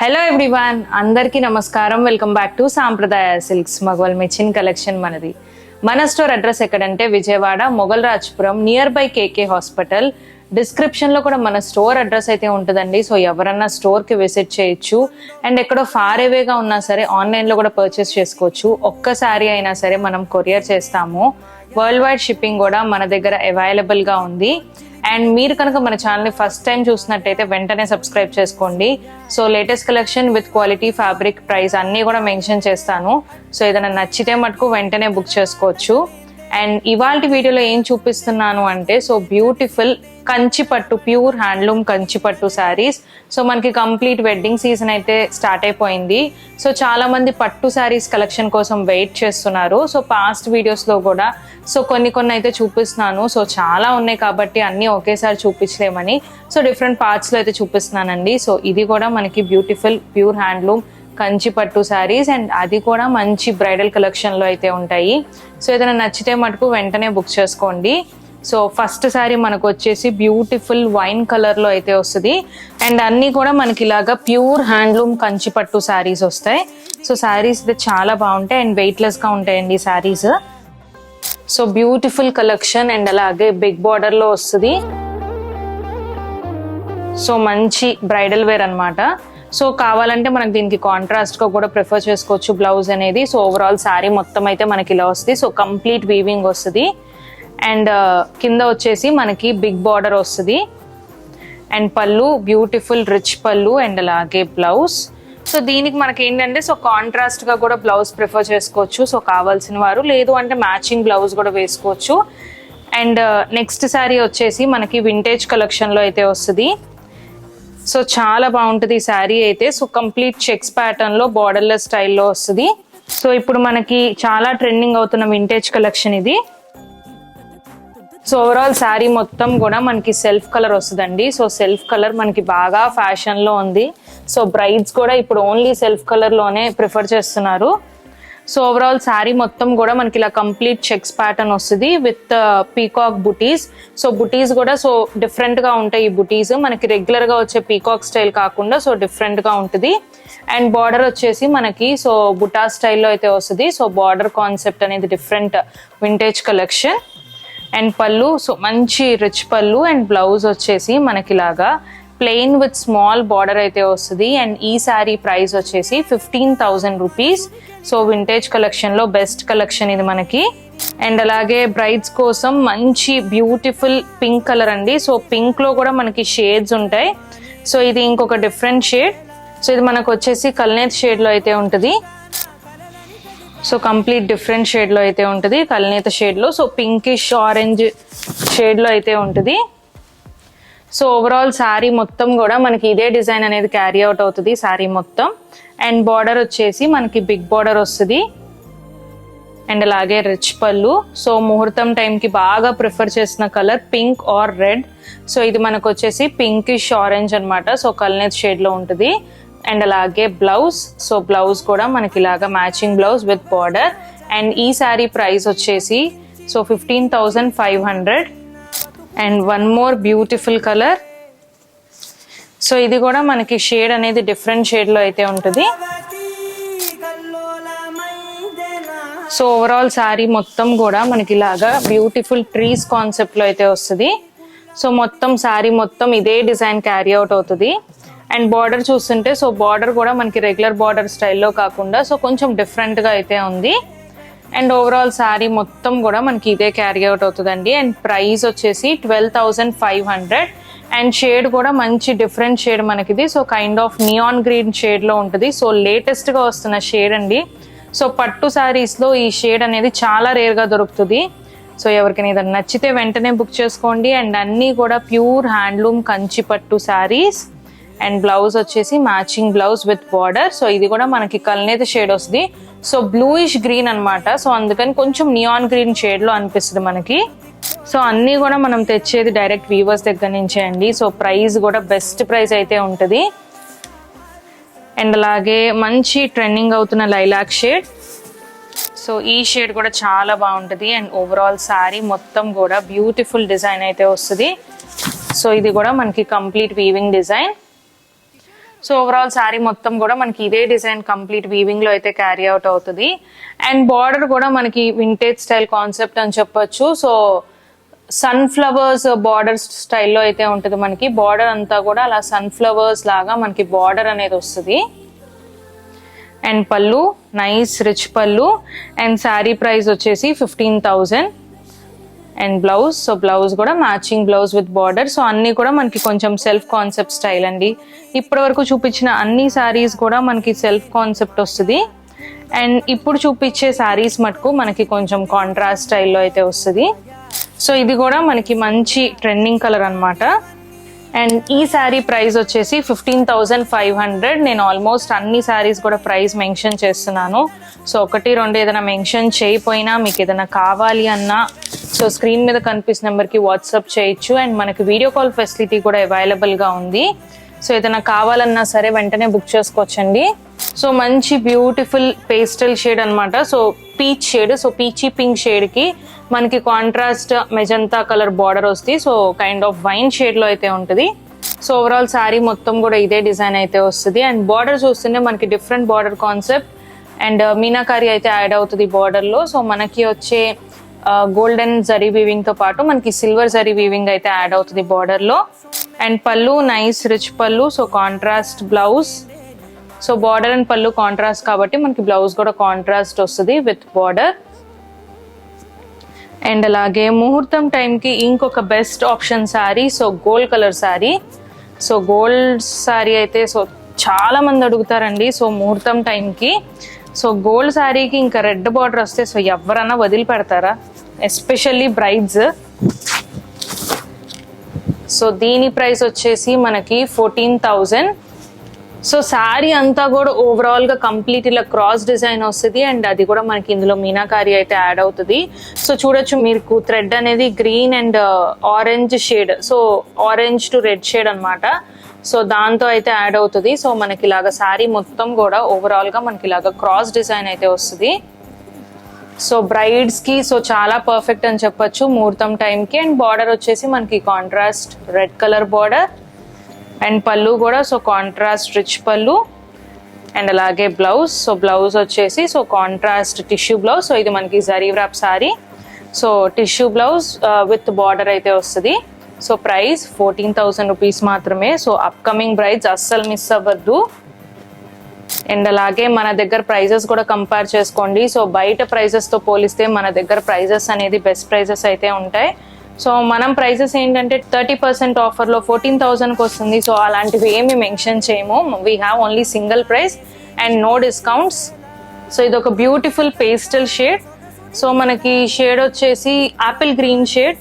Hello everyone, అందరికీ నమస్కారం. Welcome back to Sampradaya silks మగవల్ మెచిన్ కలెక్షన్. మన స్టోర్ అడ్రస్ ఎక్కడంటే Vijayawada Mogalrajpuram near by KK hospital. Description లో కూడా మన స్టోర్ అడ్రస్ అయితే ఉంటుందండి. సో ఎవరన్నా స్టోర్ కి విజిట్ చేయొచ్చు. అండ్ ఎక్కడో ఫార్ అవేగా ఉన్నా సరే ఆన్లైన్ లో కూడా పర్చేస్ చేసుకోవచ్చు. ఒక్కసారి అయినా సరే మనం కొరియర్ చేస్తాము. వరల్డ్ వైడ్ షిప్పింగ్ కూడా మన దగ్గర అవైలబుల్ గా ఉంది. అండ్ మీరు కనుక మన ఛానల్ని ఫస్ట్ టైం చూసినట్టయితే వెంటనే సబ్స్క్రైబ్ చేసుకోండి. So latest collection with quality, fabric, price అన్నీ కూడా మెన్షన్ చేస్తాను. సో ఏదైనా నచ్చితే మటుకు వెంటనే బుక్ చేసుకోవచ్చు. అండ్ ఇవాళ వీడియోలో ఏం చూపిస్తున్నాను అంటే, సో బ్యూటిఫుల్ కంచిపట్టు, ప్యూర్ హ్యాండ్లూమ్ కంచిపట్టు శారీస్. సో మనకి కంప్లీట్ వెడ్డింగ్ సీజన్ అయితే స్టార్ట్ అయిపోయింది. సో చాలా మంది పట్టు శారీస్ కలెక్షన్ కోసం వెయిట్ చేస్తున్నారు. సో పాస్ట్ వీడియోస్లో కూడా సో కొన్ని అయితే చూపిస్తున్నాను. సో చాలా ఉన్నాయి కాబట్టి అన్నీ ఒకేసారి చూపించలేమని సో డిఫరెంట్ పార్ట్స్లో అయితే చూపిస్తున్నానండి. సో ఇది కూడా మనకి బ్యూటిఫుల్ ప్యూర్ హ్యాండ్లూమ్ కంచిపట్టు శారీస్, అండ్ అది కూడా మంచి బ్రైడల్ కలెక్షన్లో అయితే ఉంటాయి. సో ఏదైనా నచ్చితే మటుకు వెంటనే బుక్ చేసుకోండి. సో ఫస్ట్ శారీ మనకు వచ్చేసి బ్యూటిఫుల్ వైన్ కలర్లో అయితే వస్తుంది. అండ్ అన్నీ కూడా మనకి ఇలాగా ప్యూర్ హ్యాండ్లూమ్ కంచిపట్టు శారీస్ వస్తాయి. సో శారీస్ అయితే చాలా బాగుంటాయి అండ్ వెయిట్లెస్గా ఉంటాయండి ఈ saris. So beautiful collection and అలాగే బిగ్ బార్డర్లో వస్తుంది. సో మంచి బ్రైడల్ వేర్ అనమాట. సో కావాలంటే మనకి దీనికి కాంట్రాస్ట్గా కూడా ప్రిఫర్ చేసుకోవచ్చు బ్లౌజ్ అనేది. సో ఓవరాల్ శారీ మొత్తం అయితే మనకి ఇలా వస్తుంది. సో కంప్లీట్ వీవింగ్ వస్తుంది. అండ్ కింద వచ్చేసి మనకి బిగ్ బార్డర్ వస్తుంది. అండ్ పళ్ళు బ్యూటిఫుల్ రిచ్ పళ్ళు అండ్ అలాగే బ్లౌజ్. సో దీనికి మనకి ఏంటంటే సో కాంట్రాస్ట్గా కూడా బ్లౌజ్ ప్రిఫర్ చేసుకోవచ్చు. సో కావాల్సిన వారు, లేదు అంటే మ్యాచింగ్ బ్లౌజ్ కూడా వేసుకోవచ్చు. అండ్ నెక్స్ట్ శారీ వచ్చేసి మనకి వింటేజ్ కలెక్షన్లో అయితే వస్తుంది. సో చాలా బాగుంటుంది ఈ శారీ అయితే. సో కంప్లీట్ చెక్స్ ప్యాటర్న్లో బార్డర్లెస్ స్టైల్లో వస్తుంది. సో ఇప్పుడు మనకి చాలా ట్రెండింగ్ అవుతున్న వింటేజ్ కలెక్షన్ ఇది. సో ఓవరాల్ శారీ మొత్తం కూడా మనకి సెల్ఫ్ కలర్ వస్తుందండి. సో సెల్ఫ్ కలర్ మనకి బాగా ఫ్యాషన్లో ఉంది. సో బ్రైడ్స్ కూడా ఇప్పుడు ఓన్లీ సెల్ఫ్ కలర్లోనే ప్రిఫర్ చేస్తున్నారు. సో ఓవరాల్ శారీ మొత్తం కూడా మనకి ఇలా కంప్లీట్ చెక్స్ ప్యాటర్న్ వస్తుంది విత్ పీకాక్ బుటీస్. సో బుటీస్ కూడా సో డిఫరెంట్గా ఉంటాయి. ఈ బుటీస్ మనకి రెగ్యులర్గా వచ్చే పీకాక్ స్టైల్ కాకుండా సో డిఫరెంట్గా ఉంటుంది. అండ్ బార్డర్ వచ్చేసి మనకి సో బుటా స్టైల్లో అయితే వస్తుంది. సో బార్డర్ కాన్సెప్ట్ అనేది డిఫరెంట్ వింటేజ్ కలెక్షన్. అండ్ పళ్ళు సో మంచి రిచ్ పళ్ళు. అండ్ బ్లౌజ్ వచ్చేసి మనకి ఇలాగా ప్లెయిన్ విత్ స్మాల్ బార్డర్ అయితే వస్తుంది. అండ్ ఈ శారీ ప్రైస్ వచ్చేసి 15,000 రూపీస్. సో వింటేజ్ కలెక్షన్లో బెస్ట్ కలెక్షన్ ఇది మనకి. అండ్ అలాగే బ్రైడ్స్ కోసం మంచి బ్యూటిఫుల్ పింక్ కలర్ అండి. సో పింక్లో కూడా మనకి షేడ్స్ ఉంటాయి. సో ఇది ఇంకొక డిఫరెంట్ షేడ్. సో ఇది మనకు వచ్చేసి కల్నేత్ షేడ్లో అయితే ఉంటుంది. సో కంప్లీట్ డిఫరెంట్ షేడ్లో అయితే ఉంటుంది, కల్నేత షేడ్లో. సో పింకిష్ ఆరెంజ్ షేడ్లో అయితే ఉంటుంది. సో ఓవరాల్ శారీ మొత్తం కూడా మనకి ఇదే డిజైన్ అనేది క్యారీ అవుట్ అవుతుంది శారీ మొత్తం. అండ్ బార్డర్ వచ్చేసి మనకి బిగ్ బార్డర్ వస్తుంది. అండ్ అలాగే రిచ్ పళ్ళు. సో ముహూర్తం టైంకి బాగా ప్రిఫర్ చేసిన colour pink are red. So ఇది మనకు వచ్చేసి పింకిష్ ఆరెంజ్ అనమాట. సో కల్నేత్ షేడ్లో ఉంటుంది. అండ్ అలాగే బ్లౌజ్. సో బ్లౌజ్ కూడా మనకి ఇలాగా matching blouse with border. And ఈ శారీ ప్రైస్ వచ్చేసి so 15,500. And one more beautiful colour. So ఇది కూడా మనకి షేడ్ అనేది డిఫరెంట్ షేడ్లో అయితే ఉంటుంది. సో ఓవరాల్ శారీ మొత్తం కూడా మనకి ఇలాగా బ్యూటిఫుల్ ట్రీస్ కాన్సెప్ట్లో అయితే వస్తుంది. సో మొత్తం శారీ మొత్తం ఇదే డిజైన్ క్యారీ అవుట్ అవుతుంది. అండ్ బార్డర్ చూస్తుంటే సో బార్డర్ కూడా మనకి రెగ్యులర్ బార్డర్ స్టైల్లో కాకుండా సో కొంచెం డిఫరెంట్గా అయితే ఉంది. అండ్ ఓవరాల్ శారీ మొత్తం కూడా మనకి ఇదే క్యారీ అవుట్ అవుతుందండి. అండ్ ప్రైస్ వచ్చేసి 12,500. అండ్ షేడ్ కూడా మంచి డిఫరెంట్ షేడ్ మనకిది. So kind of neon green షేడ్లో ఉంటుంది. సో లేటెస్ట్గా వస్తున్న షేడ్ అండి. సో పట్టు శారీస్లో ఈ షేడ్ అనేది చాలా రేర్గా దొరుకుతుంది. సో ఎవరికైనా ఏదైనా నచ్చితే వెంటనే బుక్ చేసుకోండి. అండ్ అన్నీ కూడా ప్యూర్ హ్యాండ్లూమ్ కంచిపట్టు శారీస్. అండ్ బ్లౌజ్ వచ్చేసి matching blouse with border. So ఇది కూడా మనకి కల్నేత షేడ్ వస్తుంది. సో బ్లూయిష్ గ్రీన్ అనమాట. సో అందుకని కొంచెం నియాన్ గ్రీన్ షేడ్లో అనిపిస్తుంది మనకి. సో అన్నీ కూడా మనం తెచ్చేది డైరెక్ట్ వీవర్స్ దగ్గర నుంచే అండి. సో ప్రైస్ కూడా బెస్ట్ ప్రైస్ అయితే ఉంటుంది. అండ్ అలాగే మంచి ట్రెండింగ్ అవుతున్న లైలాక్ షేడ్. సో ఈ షేడ్ కూడా చాలా బాగుంటుంది. అండ్ ఓవరాల్ శారీ మొత్తం కూడా బ్యూటిఫుల్ డిజైన్ అయితే వస్తుంది. సో ఇది కూడా మనకి complete weaving design. So overall sari మొత్తం కూడా మనకి ఇదే డిజైన్ కంప్లీట్ వీవింగ్ లో అయితే క్యారీ అవుట్ అవుతుంది. అండ్ బార్డర్ కూడా మనకి వింటేజ్ స్టైల్ కాన్సెప్ట్ అని చెప్పొచ్చు. సో సన్ఫ్లవర్స్ బార్డర్ స్టైల్లో అయితే ఉంటుంది. మనకి బార్డర్ అంతా కూడా అలా సన్ఫ్లవర్స్ లాగా మనకి బార్డర్ అనేది వస్తుంది. అండ్ పళ్ళు నైస్ రిచ్ పళ్ళు. అండ్ శారీ ప్రైస్ వచ్చేసి 15,000. అండ్ బ్లౌజ్, సో బ్లౌజ్ కూడా matching blouse with border. So అన్ని కూడా మనకి కొంచెం సెల్ఫ్ కాన్సెప్ట్ స్టైల్ అండి. ఇప్పటి వరకు చూపించిన అన్ని శారీస్ కూడా మనకి సెల్ఫ్ కాన్సెప్ట్ వస్తుంది. అండ్ ఇప్పుడు చూపించే శారీస్ మటుకు మనకి కొంచెం కాంట్రాస్ట్ స్టైల్లో అయితే వస్తుంది. సో ఇది కూడా మనకి మంచి ట్రెండింగ్ కలర్ అన్నమాట. అండ్ ఈ శారీ ప్రైస్ వచ్చేసి 15,500. నేను ఆల్మోస్ట్ అన్ని శారీస్ కూడా ప్రైస్ మెన్షన్ చేస్తున్నాను. సో 1-2 ఏదైనా మెన్షన్ చేయకపోయినా మీకు ఏదైనా కావాలి అన్నా సో స్క్రీన్ మీద కనిపిస్తున్న నెంబర్కి వాట్సాప్ చేయొచ్చు. అండ్ మనకి వీడియో కాల్ ఫెసిలిటీ కూడా అవైలబుల్గా ఉంది. సో ఏదైనా కావాలన్నా సరే వెంటనే బుక్ చేసుకోవచ్చండి. సో మంచి బ్యూటిఫుల్ పేస్టల్ షేడ్ అనమాట. So peach shade, so peachy pink షేడ్కి మనకి కాంట్రాస్ట్ మెజంతా కలర్ బార్డర్ వస్తుంది. సో కైండ్ ఆఫ్ వైన్ షేడ్లో అయితే ఉంటుంది. సో ఓవరాల్ శారీ మొత్తం కూడా ఇదే డిజైన్ అయితే వస్తుంది. అండ్ బార్డర్ చూస్తుంటే మనకి different border concept and meenakari అయితే యాడ్ అవుతుంది బార్డర్లో. సో మనకి వచ్చే గోల్డెన్ జరీ వీవింగ్ తో పాటు మనకి సిల్వర్ జరీ వీవింగ్ అయితే యాడ్ అవుతుంది బార్డర్ లో. అండ్ పళ్ళు నైస్ రిచ్ పళ్ళు. So contrast blouse. So border and పళ్ళు కాంట్రాస్ట్ కాబట్టి మనకి బ్లౌజ్ కూడా కాంట్రాస్ట్ వస్తుంది విత్ బార్డర్. అండ్ అలాగే ముహూర్తం టైంకి ఇంకొక best option sari, so gold colour sari. So gold sari అయితే సో చాలా మంది అడుగుతారండి. సో ముహూర్తం టైంకి సో గోల్డ్ శారీకి ఇంకా రెడ్ బార్డర్ వస్తే సో ఎవరన్నా వదిలిపెడతారా, ఎస్పెషల్లీ బ్రైడ్స్. సో దీని ప్రైస్ వచ్చేసి మనకి 14,000. సో శారీ అంతా కూడా ఓవరాల్ గా కంప్లీట్ ఇలా క్రాస్ డిజైన్ వస్తుంది. అండ్ అది కూడా మనకి ఇందులో మీనాకారి అయితే యాడ్ అవుతుంది. సో చూడొచ్చు మీకు థ్రెడ్ అనేది green and orange shade, so orange to red shade అనమాట. సో దాంతో అయితే యాడ్ అవుతుంది. సో మనకి ఇలాగా శారీ మొత్తం కూడా ఓవరాల్ గా మనకి ఇలాగా క్రాస్ డిజైన్ అయితే వస్తుంది. సో బ్రైడ్స్ కి సో చాలా పర్ఫెక్ట్ అని చెప్పొచ్చు ముహూర్తం టైంకి. అండ్ బార్డర్ వచ్చేసి మనకి contrast red colour border. And పళ్ళు కూడా సో కాంట్రాస్ట్ రిచ్ పళ్ళు. అండ్ అలాగే బ్లౌజ్, సో బ్లౌజ్ వచ్చేసి so contrast tissue blouse. So ఇది మనకి zari wrap sari. So tissue blouse with border అయితే వస్తుంది. సో ప్రైస్ 14,000 రూపీస్ మాత్రమే. సో అప్కమింగ్ బ్రైడ్స్ అస్సలు మిస్ అవ్వద్దు. అండ్ అలాగే మన దగ్గర ప్రైజెస్ కూడా కంపేర్ చేసుకోండి. సో బయట ప్రైజెస్తో పోలిస్తే మన దగ్గర ప్రైజెస్ అనేది బెస్ట్ ప్రైజెస్ అయితే ఉంటాయి. సో మనం ప్రైజెస్ ఏంటంటే 30% ఆఫర్లో 14,000కి వస్తుంది. సో అలాంటివి ఏమి మెన్షన్ చేయము. We have only single price and no discounts. So ఇది ఒక బ్యూటిఫుల్ పేస్టల్ షేడ్. సో మనకి షేడ్ వచ్చేసి apple green shade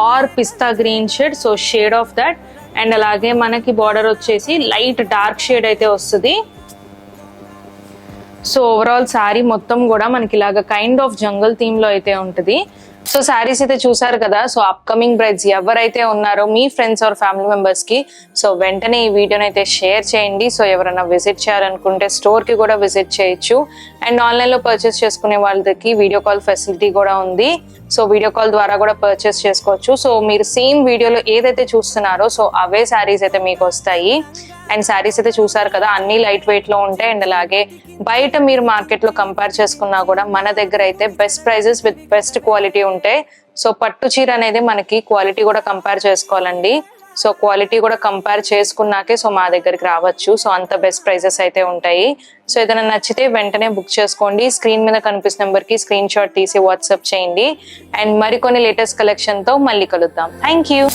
or pista green shade. So shade of that. And అలాగే మనకి బార్డర్ వచ్చేసి లైట్ డార్క్ షేడ్ అయితే వస్తుంది. సో ఓవరాల్ శారీ మొత్తం కూడా మనకి ఇలాగ కైండ్ ఆఫ్ జంగల్ థీమ్ లో అయితే ఉంటుంది. సో శారీస్ అయితే చూసారు కదా. సో అప్కమింగ్ బ్రైడ్స్ ఎవరైతే ఉన్నారో మీ ఫ్రెండ్స్ ఆర్ ఫ్యామిలీ మెంబర్స్ కి సో వెంటనే ఈ వీడియోని అయితే షేర్ చేయండి. సో ఎవరైనా విజిట్ చేయాలనుకుంటే స్టోర్ కి కూడా విజిట్ చేయొచ్చు. అండ్ ఆన్లైన్ లో పర్చేస్ చేసుకునే వాళ్ళకి వీడియో కాల్ ఫెసిలిటీ కూడా ఉంది. సో వీడియో కాల్ ద్వారా కూడా పర్చేస్ చేసుకోవచ్చు. సో మీరు సేమ్ వీడియోలో ఏదైతే చూస్తున్నారో సో అవే శారీస్ అయితే మీకు వస్తాయి. అండ్ శారీస్ అయితే చూసారు కదా అన్ని లైట్ వెయిట్ లో ఉంటాయి. అండ్ అలాగే బయట మీరు మార్కెట్ లో కంపేర్ చేసుకున్నా కూడా మన దగ్గర అయితే best prices with best quality ఉంటాయి. సో పట్టు చీర అనేది మనకి క్వాలిటీ కూడా కంపేర్ చేసుకోవాలండి. సో క్వాలిటీ కూడా కంపేర్ చేసుకున్నాకే సో మా దగ్గరికి రావచ్చు. సో అంత బెస్ట్ ప్రైజెస్ అయితే ఉంటాయి. సో ఏదైనా నచ్చితే వెంటనే బుక్ చేసుకోండి. స్క్రీన్ మీద కనిపిస్తున్న నెంబర్కి స్క్రీన్ షాట్ తీసి వాట్సాప్ చేయండి. అండ్ మరికొన్ని లేటెస్ట్ కలెక్షన్తో మళ్ళీ కలుద్దాం. Thank you.